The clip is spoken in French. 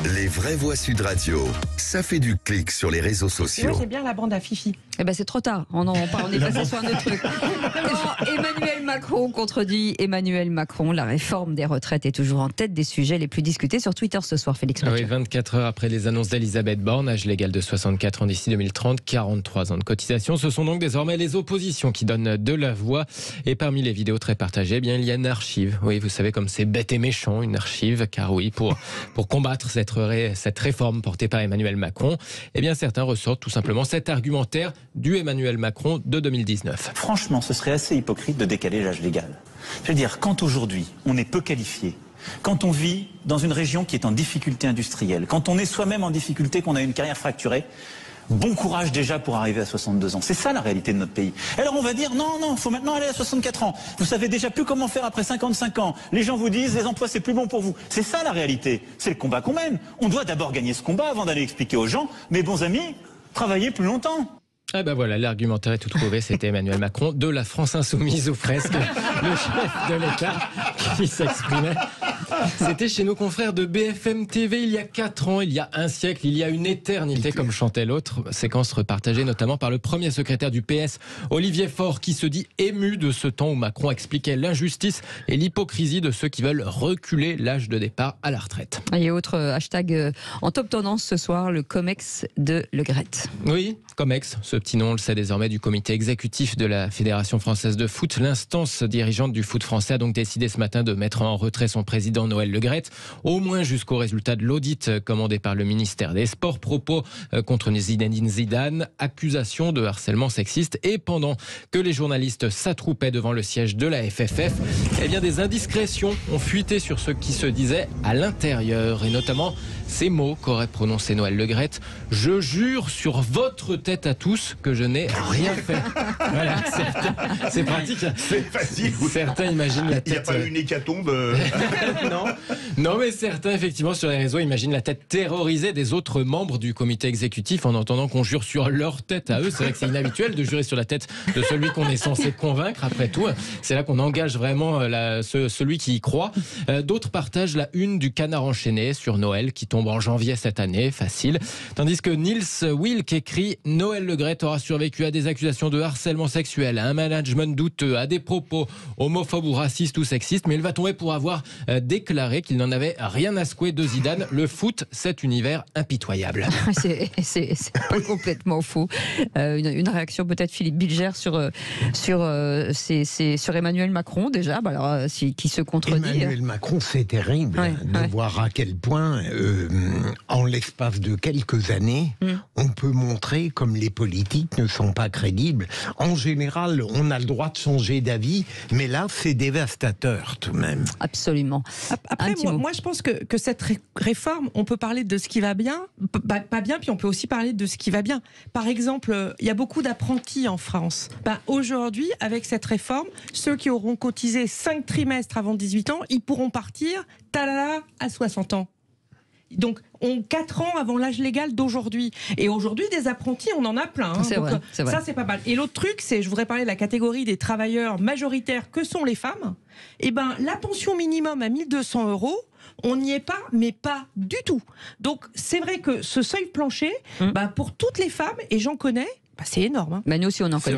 Les vraies voix Sud Radio, ça fait du clic sur les réseaux sociaux. Moi, j'ai bien la bande à Fifi. Eh ben c'est trop tard, on est passé sur un autre truc. Non, Emmanuel Macron contredit Emmanuel Macron. La réforme des retraites est toujours en tête des sujets les plus discutés sur Twitter ce soir, Félix Mathieu. Oui, 24 heures après les annonces d'Elisabeth Borne, âge légal de 64 ans d'ici 2030, 43 ans de cotisation. Ce sont donc désormais les oppositions qui donnent de la voix. Et parmi les vidéos très partagées, eh bien, il y a une archive. Oui, vous savez, comme c'est bête et méchant, une archive. Car oui, pour combattre cette réforme portée par Emmanuel Macron, eh bien, certains ressortent tout simplement cet argumentaire du Emmanuel Macron de 2019. Franchement, ce serait assez hypocrite de décaler l'âge légal. Je veux dire, quand aujourd'hui, on est peu qualifié, quand on vit dans une région qui est en difficulté industrielle, quand on est soi-même en difficulté, qu'on a une carrière fracturée, bon courage déjà pour arriver à 62 ans. C'est ça la réalité de notre pays. Alors on va dire non, il faut maintenant aller à 64 ans. Vous savez déjà plus comment faire après 55 ans. Les gens vous disent les emplois c'est plus bon pour vous. C'est ça la réalité. C'est le combat qu'on mène. On doit d'abord gagner ce combat avant d'aller expliquer aux gens, mes bons amis, travaillez plus longtemps. Ah ben voilà, l'argumentaire est tout trouvé, c'était Emmanuel Macron de la France Insoumise ou presque, le chef de l'État qui s'exprimait. C'était chez nos confrères de BFM TV il y a 4 ans, il y a un siècle, il y a une éternité, comme chantait l'autre. Séquence repartagée notamment par le premier secrétaire du PS, Olivier Faure, qui se dit ému de ce temps où Macron expliquait l'injustice et l'hypocrisie de ceux qui veulent reculer l'âge de départ à la retraite. Et autre hashtag en top tendance ce soir, le COMEX de Le Graët. Oui, COMEX, ce petit nom, on le sait désormais, du comité exécutif de la Fédération française de foot. L'instance dirigeante du foot français a donc décidé ce matin de mettre en retrait son président Noël Le Graët, au moins jusqu'au résultat de l'audit commandé par le ministère des Sports. Propos contre Zinedine Zidane, accusation de harcèlement sexiste. Et pendant que les journalistes s'attroupaient devant le siège de la FFF, eh bien des indiscrétions ont fuité sur ce qui se disait à l'intérieur, et notamment ces mots qu'aurait prononcé Noël Le Graët: je jure sur votre tête à tous que je n'ai rien fait. Voilà, c'est pratique. C'est facile. Certains imaginent la tête. Il n'y a pas une hécatombe. Non, mais certains, effectivement, sur les réseaux, imaginent la tête terrorisée des autres membres du comité exécutif en entendant qu'on jure sur leur tête à eux. C'est vrai que c'est inhabituel de jurer sur la tête de celui qu'on est censé convaincre, après tout. C'est là qu'on engage vraiment celui qui y croit. D'autres partagent la une du Canard enchaîné sur Noël, qui tombe en janvier cette année, facile. Tandis que Niels Wilk écrit: Noël Le Graët aura survécu à des accusations de harcèlement sexuel, à un management douteux, à des propos homophobes ou racistes ou sexistes, mais il va tomber pour avoir déclaré qu'il n'en avait rien à secouer de Zidane. Le foot, cet univers impitoyable. C'est pas complètement faux. Une réaction peut-être, Philippe Bilger, sur Emmanuel Macron déjà, qui se contredit. Emmanuel Macron, c'est terrible de voir à quel point, en l'espace de quelques années, on peut montrer comme les politiques ne sont pas crédibles. En général, on a le droit de changer d'avis, mais là, c'est dévastateur tout de même. Absolument. Après, moi, je pense que cette réforme, on peut parler de ce qui va bien, pas bien, puis on peut aussi parler de ce qui va bien. Par exemple, il y a beaucoup d'apprentis en France. Aujourd'hui, avec cette réforme, ceux qui auront cotisé 5 trimestres avant 18 ans, ils pourront partir à 60 ans. Donc, 4 ans avant l'âge légal d'aujourd'hui. Et aujourd'hui, des apprentis, on en a plein. C'est vrai. Ça, c'est pas mal. Et l'autre truc, je voudrais parler de la catégorie des travailleurs majoritaires que sont les femmes. La pension minimum à 1 200 €, on n'y est pas, mais pas du tout. Donc, c'est vrai que ce seuil plancher, pour toutes les femmes, et j'en connais, c'est énorme. Nous aussi, on en connaît.